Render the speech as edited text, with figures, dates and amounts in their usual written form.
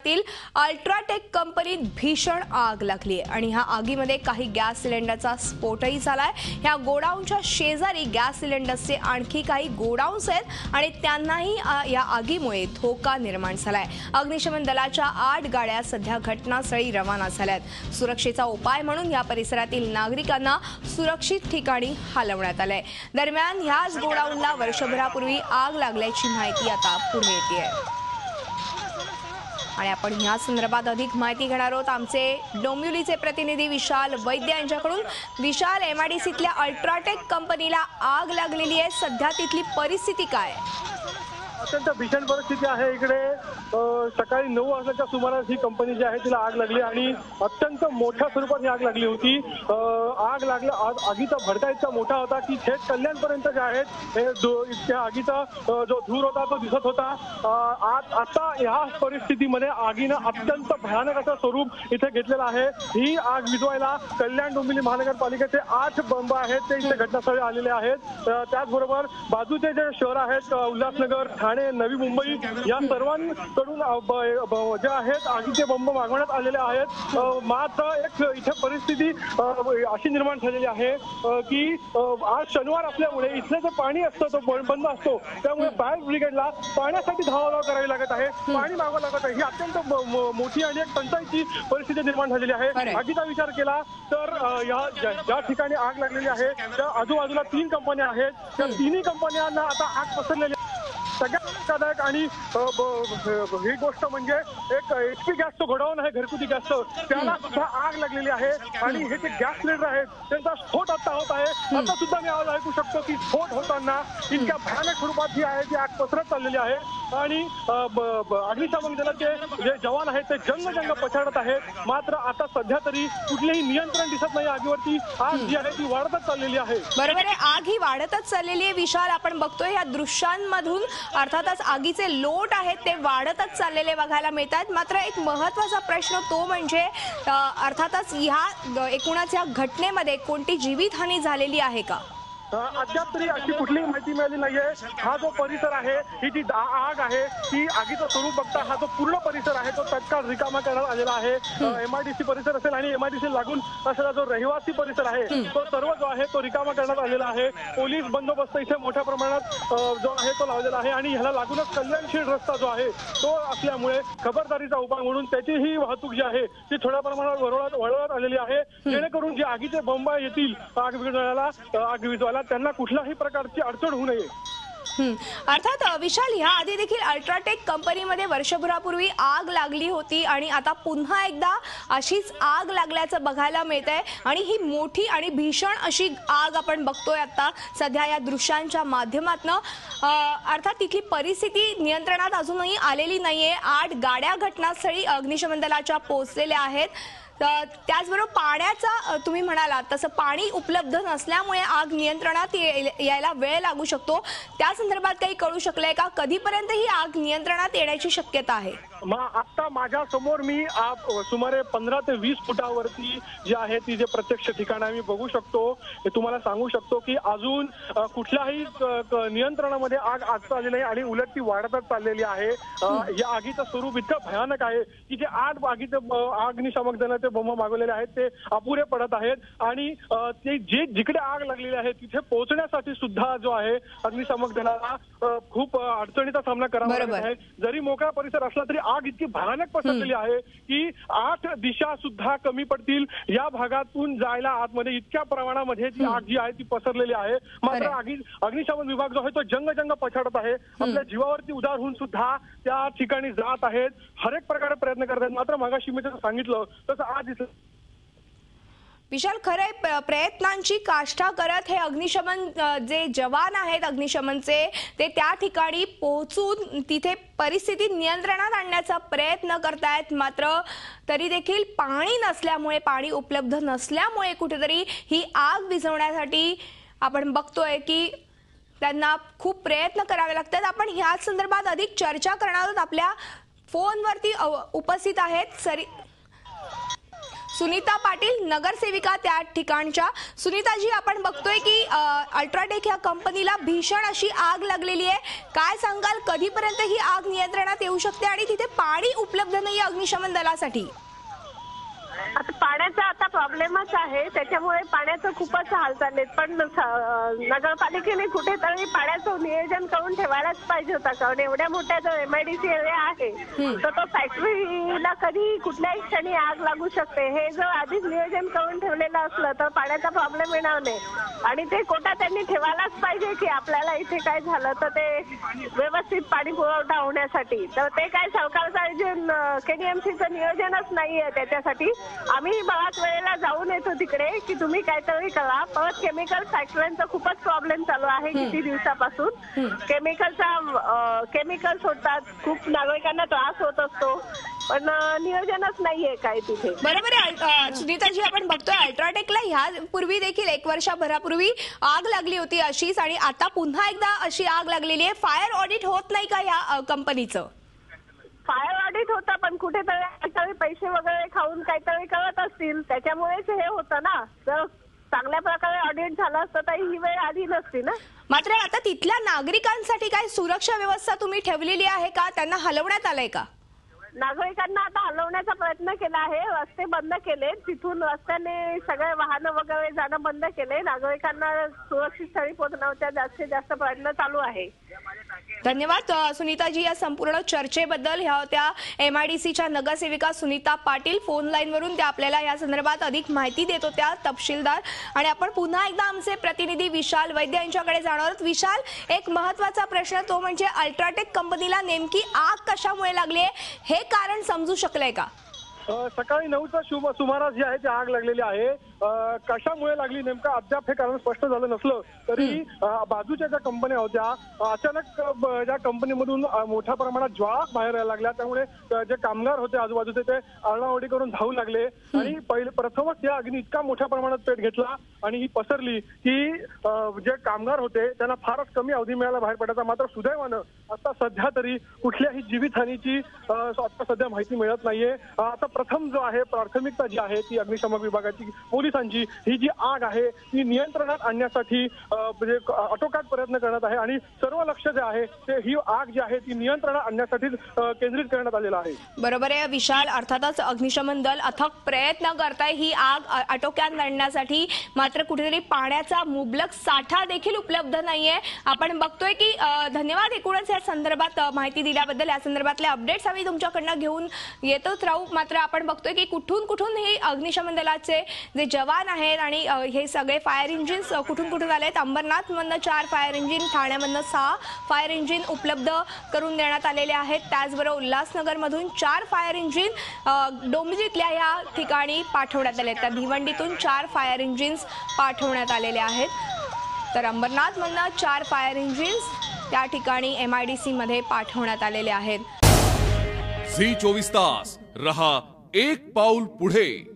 परिसरातील अल्ट्राटेक कंपनीत भीषण आग लागली आहे आणि ह्या आगीमध्ये काही गॅस सिलेंडरचा स्फोटही झालाय। ह्या गोडाऊनच्या शेजारी गॅस सिलेंडरचे आणखी काही गोडाऊन्स आहेत आणि त्यांनाही या आगीमुळे धोका निर्माण झालाय। अग्निशमन दलाच्या 8 गाड्या सध्या घटनास्थळी रवाना झाल्यात। सुरक्षेचा उपाय म्हणून या परिसरातील नागरिकांना सुरक्षित ठिकाणी हलवण्यात आलंय। दरम्यान ह्याच गोडाऊनला वर्षभरापूर्वी आग लागल्याची माहिती आता पुढे येते आणि आपण ह्या संदर्भात अधिक माहिती घेणार आहोत आमचे डोंबिवलीचे प्रतिनिधी विशाल वैद्य यांच्याकडून। विशाल, एमआयडीसीतल्या अल्ट्राटेक कंपनीला आग लागलेली आहे, सध्या तिथली परिस्थिती काय आहे? अत्यंत भीषण परिस्थिती आहे इकडे। सकाळी 9 वाजताच्या सुमारास ही कंपनी जी आहे तिला आग लागली आणि अत्यंत मोठ्या स्वरूपात ही आग लागली होती। आगीचा भडका इतका मोठा होता की थेट कल्याणपर्यंत जे आहेत इतक्या आगीचा जो धूर होता तो दिसत होता। आता या परिस्थितीमध्ये आगीनं अत्यंत भयानक असं स्वरूप इथे घेतलेलं आहे। ही आग विझवायला कल्याण डोंबिवली महानगरपालिकेचे 8 बंब आहेत ते इथे घटनास्थळी आलेले आहेत। त्याचबरोबर बाजूचे जे शहर आहेत उल्हासनगर, ठाणे, नवी मुंबई या सर्वांकडून जे आहेत आगीचे बंब मागवण्यात आलेले आहेत। मात्र एक इथे परिस्थिती अशी निर्माण झालेली आहे की आज शनिवार असल्यामुळे इथलं जे पाणी असतं तो बंद असतो, त्यामुळे फायर ब्रिगेडला पाण्यासाठी धावाधाव करावी लागत आहे, पाणी मागावं लागत आहे। ही अत्यंत मोठी आणि एक टंचाईची परिस्थिती निर्माण झालेली आहे। आगीचा विचार केला तर ज्या ठिकाणी आग लागलेली आहे त्या आजूबाजूला 3 कंपन्या आहेत। त्या तिन्ही कंपन्यांना आता आग पसरलेली सगळ्यात धोकादायक आणि ही गोष्ट म्हणजे एक HP गॅसचं गोडाऊन आहे, घरगुती गॅसचं, त्याला सुद्धा आग लागलेली आहे आणि हे जे गॅस सिलेंडर आहेत त्यांचा स्फोट आता होत आहे। आता सुद्धा मी आवाज ऐकू शकतो की स्फोट होताना इतक्या भयानक स्वरूपात जी आहे ती आग पसरत चाललेली आहे आणि अग्निशमन दलाचे जे जवान आहेत ते जंग पछाडत आहेत। मात्र आता सध्या तरी कुठलेही नियंत्रण दिसत नाही आगीवरती। आग जी आहे ती वाढतच चाललेली आहे। बरोबर आहे, आग ही वाढतच चाललेली आहे विशाल। आपण बघतोय या दृश्यांमधून अर्थातच आगीचे लोट आहेत ते वाढतच चाललेले बघायला मिळतात। मात्र एक महत्त्वाचा प्रश्न तो म्हणजे अर्थातच ह्या एकूणच या घटनेमध्ये कोणती जीवितहानी झालेली आहे का? अद्याप तरी अशी कुठलीही माहिती मिळाली नाहीये। हा जो परिसर आहे ही जी आग आहे ती आगीचं स्वरूप बघता हा जो पूर्ण परिसर आहे तो तत्काळ रिकामा करण्यात आलेला आहे। एमआयडीसी परिसर असेल आणि एमआयडीसी लागून असलेला जो रहिवासी परिसर आहे तो सर्व जो आहे तो रिकामा करण्यात आलेला आहे। पोलीस बंदोबस्त इथे मोठ्या प्रमाणात जो आहे तो लावलेला आहे आणि ह्याला लागूनच कल्याणशील रस्ता जो आहे तो असल्यामुळे खबरदारीचा उपाय म्हणून त्याचीही वाहतूक जी आहे ती थोड्या प्रमाणात वळवण्यात आलेली आहे, जेणेकरून जे आगीचे बंब येतील आग विझवायला त्यांना कुठल्याही प्रकारची अडचण होऊ नये। अर्थात विशाल, ह्या आधी देखील अल्ट्राटेक कंपनीमध्ये वर्षभरापूर्वी आग लागली होती आणि आता पुन्हा एकदा अशीच आग लागल्याचं बघायला मिळतंय आणि ही मोठी आणि भीषण अशी आग आपण बघतोय आता सध्या या दृश्यांच्या माध्यमातून। अर्थात तिथली परिस्थिती नियंत्रणात अजूनही आलेली नाहीये। 8 गाड्या घटनास्थळी अग्निशमन दलाच्या पोहोचलेल्या आहेत। त्याचबरोबर पाण्याचा तुम्ही म्हणालात तसं पाणी उपलब्ध नसल्यामुळे आग नियंत्रणात यायला वेळ लागू शकतो। त्या संदर्भात काही कळू शकलंय का? कधीपर्यंत ही आग नियंत्रणात येण्याची शक्यता आहे? आता माझ्या समोर मी सुमारे 15 ते 20 फुटावरती जी आहे ती जे प्रत्यक्ष ठिकाण आहे मी बघू शकतो। तुम्हाला सांगू शकतो की अजून कुठल्याही नियंत्रणामध्ये आग आली नाही आणि उलट ती वाढतच चाललेली आहे। या आगीचं स्वरूप इतकं भयानक आहे की जे 8 अग्निशामक दलाचे बंब मागवलेले आहेत ते अपुरे पडत आहेत आणि ते जिकडे आग लागलेली आहे तिथे पोहोचण्यासाठी सुद्धा जो आहे अग्निशामक दलाला खूप अडचणीचा सामना करावा लागत आहे। जरी मोकळा परिसर असला तरी आग इतकी भयानक पसरलेली आहे की 8 दिशा सुद्धा कमी पडतील या भागातून जायला आतमध्ये इतक्या प्रमाणामध्ये ती आग जी आहे ती पसरलेली आहे। मात्र अग्निशमन विभाग जो आहे तो जंग पछाडत आहे, आपल्या जीवावरती उदार होऊन सुद्धा त्या ठिकाणी जात आहेत, हर एक प्रकारे प्रयत्न करत आहेत। मात्र मगाशी मी जसं सांगितलं तसं आज विशाल, खरे प्रयत्नांची काष्ठा करत हे अग्निशमन जे जवान आहेत अग्निशमनचे ते त्या ठिकाणी पोहोचून तिथे परिस्थिती नियंत्रणात आणण्याचा प्रयत्न करतायत। मात्र तरी देखील पाणी नसल्यामुळे, पाणी उपलब्ध नसल्यामुळे कुठेतरी ही आग विझवण्यासाठी आपण बघतोय की त्यांना खूप प्रयत्न करावे लागतात। आपण ह्या संदर्भात अधिक चर्चा करणार आहोत। आपल्या फोनवरती उपस्थित आहेत सुनीता पाटील नगरसेविका त्या ठिकाणच्या. सुनीताजी, आपण बघतोय की अल्ट्राटेक या कंपनीला भीषण अशी आग लागलेली आहे. काय सांगाल, कधीपर्यंत ही आग नियंत्रणात येऊ शकते आणि तिथे पाणी उपलब्ध नाही अग्निशमन दलासाठी? आता पाण्याचा आता प्रॉब्लेमच आहे, त्याच्यामुळे पाण्याचं खूपच हाल चाललेत. पण नगरपालिकेने कुठेतरी पाण्याचं नियोजन करून ठेवायलाच पाहिजे होता, कारण एवढ्या मोठ्या जो MIDC एरिया आहे तर तो फॅक्टरीला कधी कुठल्याही क्षणी आग लागू शकते. हे जर आधीच नियोजन करून ठेवलेलं असलं तर पाण्याचा प्रॉब्लेम येणार नाही. आणि ते कोटा त्यांनी ठेवायलाच पाहिजे की आपल्याला इथे काय झालं तर ते व्यवस्थित पाणी पुरवठा होण्यासाठी. तर ते काय सरकारचं KDMCचं नियोजनच नाहीये त्याच्यासाठी. आम्ही बऱ्याच वेळेला जाऊन येतो तिकडे की तुम्ही काहीतरी करा. परत केमिकल फॅक्टरीचा खूपच प्रॉब्लेम चालू आहे किती दिवसापासून. केमिकल सोडतात, खूप नागरिकांना त्रास होत असतो, पण नियोजनच नाहीये काय तिथे. बरोबर आहे सुनीताजी, आपण बघतोय अल्ट्राटेकला ह्यापूर्वी देखील 1 वर्षाभरापूर्वी आग लागली होती अशीच, आणि आता पुन्हा एकदा अशी आग लागलेली आहे. फायर ऑडिट होत नाही का या कंपनीचं? फायर ऑडिट होतं, पण कुठेतरी पैसे वगैरे खाऊन काहीतरी करत असतील, त्याच्यामुळेच हे होतं ना. जर चांगल्या प्रकारे ऑडिट झालं असतं तर ही वेळ आली नसती ना. मात्र आता तिथल्या नागरिकांसाठी काय सुरक्षा व्यवस्था तुम्ही ठेवलेली आहे का? त्यांना हलवण्यात आलंय का? नागरिकांना आता हलवण्याचा प्रयत्न केला आहे. रस्ते बंद केले, तिथून रस्त्याने सगळे वाहनं वगैरे जाणं बंद केले. नागरिकांना सुरक्षित स्थळी पोहोचवण्याचा जास्तीत जास्त प्रयत्न चालू आहे. धन्यवाद सुनीताजी या संपूर्ण चर्चेबद्दल. ह्या होत्या MIDCच्या नगरसेविका सुनीता पाटील. फोन लाईनवरून त्या आपल्याला या संदर्भात अधिक माहिती देत होत्या, तपशीलदार. आणि आपण पुन्हा एकदा आमचे प्रतिनिधी विशाल वैद्य यांच्याकडे जाणार आहोत. विशाल, एक महत्त्वाचा प्रश्न तो म्हणजे अल्ट्राटेक कंपनीला नेमकी आग कशामुळे लागली आहे, हे कारण समजू शकलंय का? सकाळी 9च्या सुमारास जी आहे ती आग लागलेली आहे. कशामुळे लागली नेमकं अद्याप हे कारण स्पष्ट झालं नसलं तरी बाजूच्या ज्या कंपन्या होत्या, अचानक ज्या कंपनीमधून मोठ्या प्रमाणात ज्वाळा बाहेर यायला लागल्या, त्यामुळे जे कामगार होते आजूबाजूचे ते आरडाओरडी करून धावू लागले. आणि प्रथमच या अग्नी इतका मोठ्या प्रमाणात पेट घेतला आणि ही पसरली की जे कामगार होते त्यांना फारच कमी अवधी मिळाला बाहेर पडायचा. मात्र सुदैवानं आता सध्या तरी कुठल्याही जीवितहानीची आता सध्या माहिती मिळत नाहीये. आता प्रथम जो आहे प्राथमिकता जी आहे ती अग्निशमन विभागाची, पोलिसांची, ही जी आग आहे ती नियंत्रणात आणण्यासाठी म्हणजे आटोकाट प्रयत्न करण्यात आहे आणि सर्व लक्ष जे आहे ते ही आग जी आहे ती नियंत्रणात आणण्यासाठी केंद्रित करण्यात आलेलं आहे. बरोबर आहे विशाल, अर्थातच अग्निशमन दल अथक प्रयत्न करताय ही आग आटोक्यात आणण्यासाठी. मात्र कुठेतरी पाण्याचा मुबलक साठा देखील उपलब्ध नाहीये. आपण बघतोय की धन्यवाद एकूणच या संदर्भात माहिती दिल्याबद्दल. या संदर्भातले अपडेट्स आम्ही तुमच्याकडनं घेऊन येतच राहू. मात्र आपण बघतोय की कुठून हे अग्निशमन दलाचे जे जवान आहेत आणि हे सगळे फायर इंजिन्स कुठून आलेत. अंबरनाथमधनं 4 फायर इंजिन, ठाण्यामधनं 6 फायर इंजिन उपलब्ध करून देण्यात आलेले आहेत. त्याचबरोबर उल्हासनगरमधून 4 फायर इंजिन डोंबिवलीतल्या या ठिकाणी पाठवण्यात आले. तर भिवंडीतून 4 फायर इंजिन्स पाठवण्यात आलेले आहेत. तर अंबरनाथमधनं 4 फायर इंजिन्स त्या ठिकाणी MIDC मध्ये पाठवण्यात आलेले आहेत. झी 24 तास रहा एक पाऊल पुढे.